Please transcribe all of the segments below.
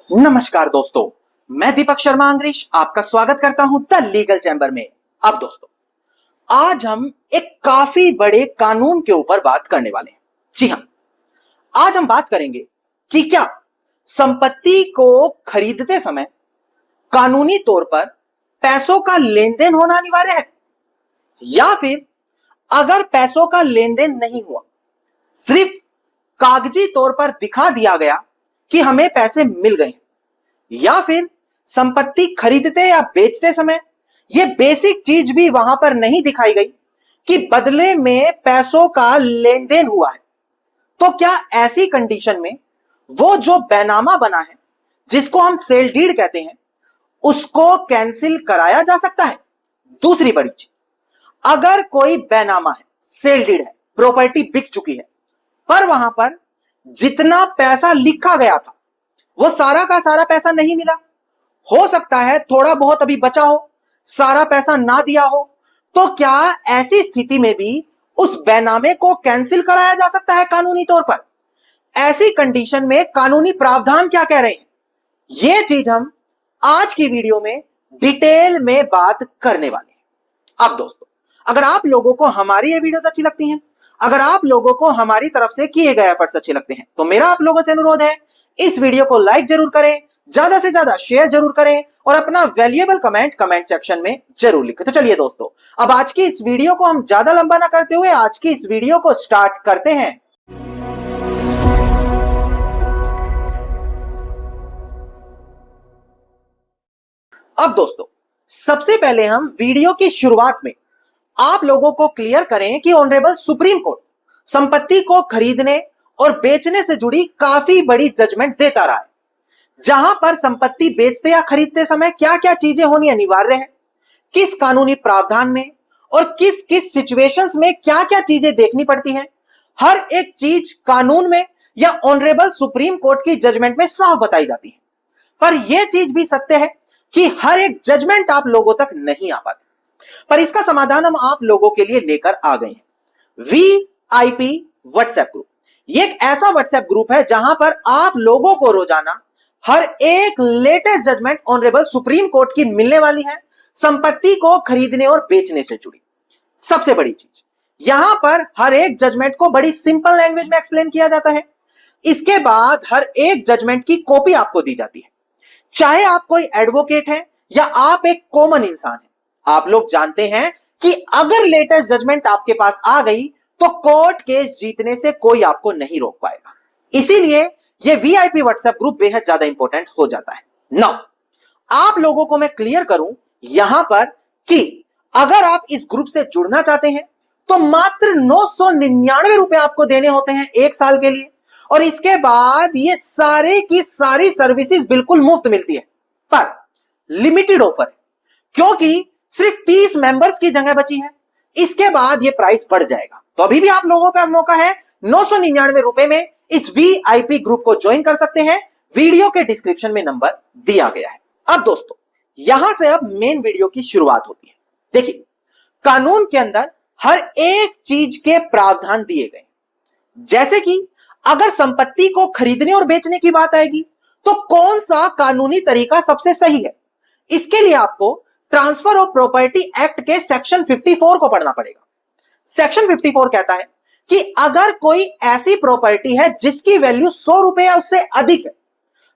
नमस्कार दोस्तों, मैं दीपक शर्मा अंग्रेश आपका स्वागत करता हूं द लीगल चैम्बर में। अब दोस्तों, आज हम एक काफी बड़े कानून के ऊपर बात करने वाले हैं। जी हां, आज हम बात करेंगे कि क्या संपत्ति को खरीदते समय कानूनी तौर पर पैसों का लेन देन होना अनिवार्य है, या फिर अगर पैसों का लेन देन नहीं हुआ, सिर्फ कागजी तौर पर दिखा दिया गया कि हमें पैसे मिल गए, या फिर संपत्ति खरीदते या बेचते समय यह बेसिक चीज भी वहां पर नहीं दिखाई गई कि बदले में पैसों का लेन देन हुआ है, तो क्या ऐसी कंडीशन में वो जो बैनामा बना है, जिसको हम सेल डीड कहते हैं, उसको कैंसिल कराया जा सकता है? दूसरी बड़ी चीज, अगर कोई बैनामा है, सेल डीड है, प्रॉपर्टी बिक चुकी है, पर वहां पर जितना पैसा लिखा गया था वो सारा का सारा पैसा नहीं मिला, हो सकता है थोड़ा बहुत अभी बचा हो, सारा पैसा ना दिया हो, तो क्या ऐसी स्थिति में भी उस बैनामे को कैंसिल कराया जा सकता है कानूनी तौर पर? ऐसी कंडीशन में कानूनी प्रावधान क्या कह रहे हैं, यह चीज हम आज की वीडियो में डिटेल में बात करने वाले हैं। अब दोस्तों, अगर आप लोगों को हमारी ये वीडियोस अच्छी लगती हैं, अगर आप लोगों को हमारी तरफ से किए गए एफर्ट्स अच्छे लगते हैं, तो मेरा आप लोगों से अनुरोध है, इस वीडियो को लाइक जरूर करें, ज्यादा से ज्यादा शेयर जरूर करें और अपना वैल्यूएबल कमेंट सेक्शन में जरूर लिखें। तो चलिए दोस्तों, अब आज की इस वीडियो को हम ज्यादा लंबा ना करते हुए आज की इस वीडियो को स्टार्ट करते हैं। अब दोस्तों, सबसे पहले हम वीडियो की शुरुआत में आप लोगों को क्लियर करें कि ऑनरेबल सुप्रीम कोर्ट संपत्ति को खरीदने और बेचने से जुड़ी काफी बड़ी जजमेंट देता रहा है, जहां पर संपत्ति बेचते या खरीदते समय क्या क्या चीजें होनी अनिवार्य है, किस कानूनी प्रावधान में और किस किस सिचुएशंस में क्या क्या चीजें देखनी पड़ती है, हर एक चीज कानून में या ऑनरेबल सुप्रीम कोर्ट की जजमेंट में साफ बताई जाती है। पर यह चीज भी सत्य है कि हर एक जजमेंट आप लोगों तक नहीं आ पाती, पर इसका समाधान हम आप लोगों के लिए लेकर आ गए हैं। वीआईपी व्हाट्सएप ग्रुप, ये एक ऐसा व्हाट्सएप ग्रुप है जहां पर आप लोगों को रोजाना हर एक latest judgement honourable Supreme Court की मिलने वाली है, संपत्ति को खरीदने और बेचने से जुड़ी। सबसे बड़ी चीज, यहां पर हर एक जजमेंट को बड़ी सिंपल लैंग्वेज में एक्सप्लेन किया जाता है। इसके बाद हर एक जजमेंट की कॉपी आपको दी जाती है, चाहे आप कोई एडवोकेट हैं या आप एक कॉमन इंसान हैं। आप लोग जानते हैं कि अगर लेटेस्ट जजमेंट आपके पास आ गई तो कोर्ट केस जीतने से कोई आपको नहीं रोक पाएगा। इसीलिए यह वीआईपी व्हाट्सएप ग्रुप बेहद ज्यादा इंपॉर्टेंट हो जाता है। नाउ, आप लोगों को मैं क्लियर करूं यहां पर कि अगर आप इस ग्रुप से जुड़ना चाहते हैं तो मात्र 999 रुपए आपको देने होते हैं एक साल के लिए, और इसके बाद ये सारे की सारी सर्विसेज बिल्कुल मुफ्त मिलती है। पर लिमिटेड ऑफर है, क्योंकि सिर्फ 30 मेंबर्स की जगह बची है। इसके बाद ये प्राइस बढ़ जाएगा, तो अभी भी आप लोगों का मौका है, 999 रुपए में इस वीआईपी ग्रुप को ज्वाइन कर सकते हैं। वीडियो के डिस्क्रिप्शन में नंबर दिया गया है। अब दोस्तों, यहां से अब मेन वीडियो की शुरुआत होती है। देखिए, कानून के अंदर हर एक चीज के प्रावधान दिए गए, जैसे कि अगर संपत्ति को खरीदने और बेचने की बात आएगी तो कौन सा कानूनी तरीका सबसे सही है, इसके लिए आपको ट्रांसफर ऑफ प्रॉपर्टी एक्ट के सेक्शन 54 को पढ़ना पड़ेगा। सेक्शन 54 कहता है कि अगर कोई ऐसी प्रॉपर्टी है जिसकी वैल्यू 100 रुपए या उससे अधिक है,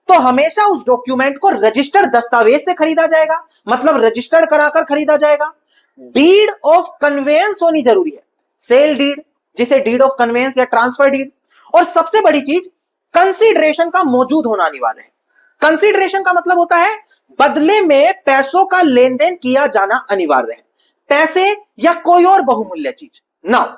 तो हमेशा उस डॉक्यूमेंट को रजिस्टर्ड दस्तावेज से खरीदा जाएगा, मतलब रजिस्टर्ड कराकर खरीदा जाएगा। डीड ऑफ कन्वेंस होनी जरूरी है, सेल डीड, जिसे डीड ऑफ कन्वेंस या ट्रांसफर डीड। और सबसे बड़ी चीज, कंसीडरेशन का मौजूद होना अनिवार्य है। कंसीडरेशन का मतलब होता है बदले में पैसों का लेन देन किया जाना अनिवार्य है, पैसे या कोई और बहुमूल्य चीज। नाउ,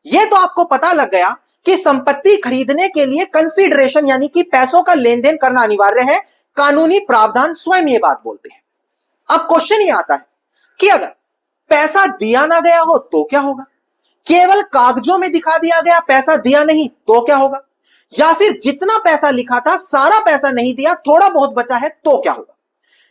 यह तो आपको पता लग गया कि संपत्ति खरीदने के लिए कंसीडरेशन यानी कि पैसों का लेन देन करना अनिवार्य है। कानूनी प्रावधान स्वयं ये बात बोलते हैं। अब क्वेश्चन ये आता है कि अगर पैसा दिया ना गया हो तो क्या होगा, केवल कागजों में दिखा दिया गया, पैसा दिया नहीं तो क्या होगा, या फिर जितना पैसा लिखा था सारा पैसा नहीं दिया, थोड़ा बहुत बचा है तो क्या होगा।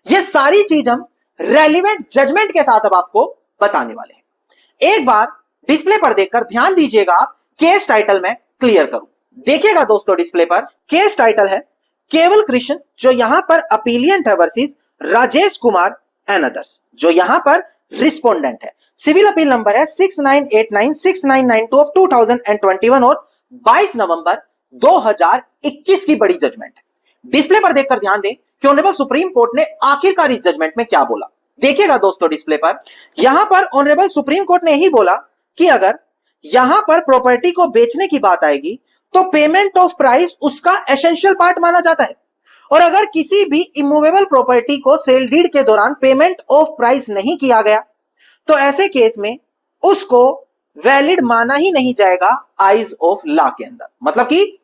ये सारी चीज हम रेलिवेंट जजमेंट के साथ अब आपको बताने वाले हैं। एक बार डिस्प्ले पर देखकर ध्यान दीजिएगा, केस टाइटल में क्लियर करूं। देखिएगा दोस्तों, डिस्प्ले पर केस टाइटल है केवल कृष्ण जो यहां पर अपीलियंट है versus Rajesh Kumar and others जो यहां पर रिस्पोंडेंट है। सिविल अपील नंबर है 69896992 ऑफ 2021 और 22 नवंबर 2021 की बड़ी जजमेंट है। डिस्प्ले पर देखकर ध्यान दें कि ऑनरेबल सुप्रीम कोर्ट ने आखिरकार इस जजमेंट में क्या बोला। देखिएगा दोस्तों डिस्प्ले पर, यहां पर ऑनरेबल सुप्रीम कोर्ट ने यही बोला कि अगर यहां पर प्रॉपर्टी को बेचने की बात आएगी तो पेमेंट ऑफ प्राइस उसका एसेंशियल पार्ट माना जाता है, और अगर किसी भी इमूवेबल प्रॉपर्टी को सेल डीड के दौरान पेमेंट ऑफ प्राइस नहीं किया गया तो ऐसे केस में उसको वैलिड माना ही नहीं जाएगा आइज ऑफ लॉ के अंदर। मतलब कि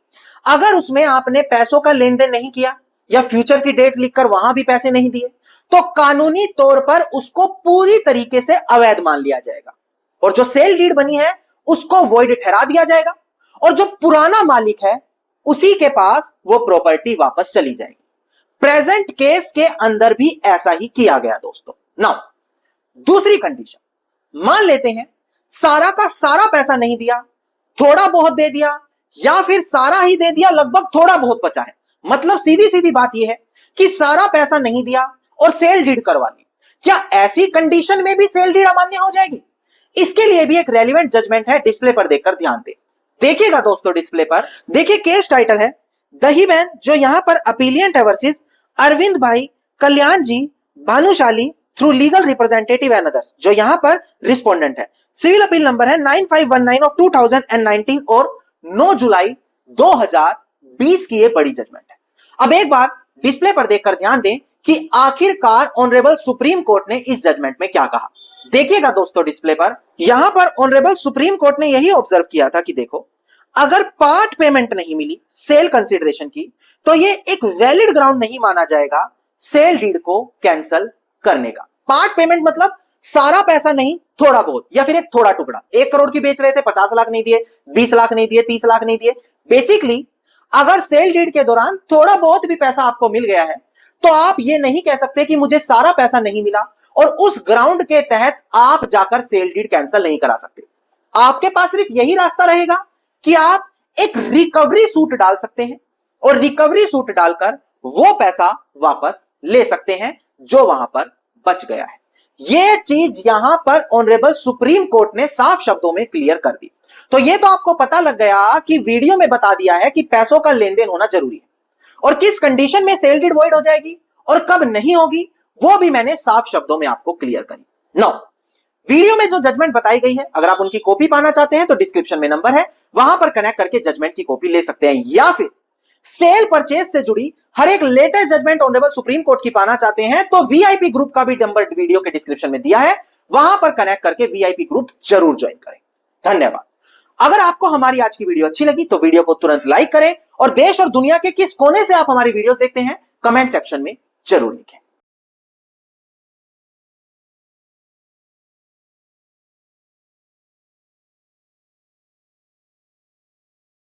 अगर उसमें आपने पैसों का लेन देन नहीं किया या फ्यूचर की डेट लिखकर वहां भी पैसे नहीं दिए तो कानूनी तौर पर उसको पूरी तरीके से अवैध मान लिया जाएगा और जो सेल डीड बनी है उसको वॉइड ठहरा दिया जाएगा और जो पुराना मालिक है उसी के पास वो प्रॉपर्टी वापस चली जाएगी। प्रेजेंट केस के अंदर भी ऐसा ही किया गया दोस्तों। नाउ दूसरी कंडीशन, मान लेते हैं सारा का सारा पैसा नहीं दिया, थोड़ा बहुत दे दिया या फिर सारा ही दे दिया, लगभग थोड़ा बहुत बचा है। मतलब सीधी सीधी बात यह है कि सारा पैसा नहीं दिया और सेल डीड करवा ली। क्या ऐसी कंडीशन में भी सेल डीड अमान्य हो जाएगी? इसके लिए भी एक रेलिवेंट जजमेंट है, डिस्प्ले पर देखकर ध्यान दें। देखिएगा दोस्तों डिस्प्ले पर, देखिए केस टाइटल है दही बहन जो यहां पर अपीलियंट है versus Arvind Bhai Kalyan ji Bhanushali through legal representative and others जो यहां पर रिस्पोंडेंट है। सिविल अपील नंबर है 9519 ऑफ 2019 और 9 जुलाई 2020 की ये बड़ी जजमेंट है। अब एक बार डिस्प्ले पर देखकर ध्यान दें कि आखिरकार ऑनरेबल सुप्रीम कोर्ट ने इस जजमेंट में क्या कहा। देखिएगा दोस्तों डिस्प्ले पर, यहां पर ऑनरेबल सुप्रीम कोर्ट ने यही ऑब्जर्व किया था कि देखो अगर पार्ट पेमेंट नहीं मिली सेल कंसीडरेशन की तो ये एक वैलिड ग्राउंड नहीं माना जाएगा सेल डीड को कैंसिल करने का। पार्ट पेमेंट मतलब सारा पैसा नहीं, थोड़ा बहुत या फिर एक थोड़ा टुकड़ा। 1 करोड़ की बेच रहे थे, 50 लाख नहीं दिए, 20 लाख नहीं दिए, 30 लाख नहीं दिए। बेसिकली अगर सेल डीड के दौरान थोड़ा बहुत भी पैसा आपको मिल गया है तो आप ये नहीं कह सकते कि मुझे सारा पैसा नहीं मिला और उस ग्राउंड के तहत आप जाकर सेल डीड कैंसिल नहीं करा सकते। आपके पास सिर्फ यही रास्ता रहेगा कि आप एक रिकवरी सूट डाल सकते हैं और रिकवरी सूट डालकर वो पैसा वापस ले सकते हैं जो वहां पर बच गया है। यह चीज यहां पर ऑनरेबल सुप्रीम कोर्ट ने साफ शब्दों में क्लियर कर दी। तो यह तो आपको पता लग गया कि वीडियो में बता दिया है कि पैसों का लेन देन होना जरूरी है और किस कंडीशन में सेल डीड वॉइड हो जाएगी और कब नहीं होगी वो भी मैंने साफ शब्दों में आपको क्लियर करी। नाउ वीडियो में जो जजमेंट बताई गई है अगर आप उनकी कॉपी पाना चाहते हैं तो डिस्क्रिप्शन में नंबर है, वहां पर कनेक्ट करके जजमेंट की कॉपी ले सकते हैं, या फिर सेल परचेज से जुड़ी हर एक latest judgement honourable Supreme Court की पाना चाहते हैं तो वीआईपी ग्रुप का भी नंबर वीडियो के डिस्क्रिप्शन में दिया है, वहां पर कनेक्ट करके वीआईपी ग्रुप जरूर ज्वाइन करें। धन्यवाद। अगर आपको हमारी आज की वीडियो अच्छी लगी तो वीडियो को तुरंत लाइक करें और देश और दुनिया के किस कोने से आप हमारी वीडियोस देखते हैं कमेंट सेक्शन में जरूर लिखें।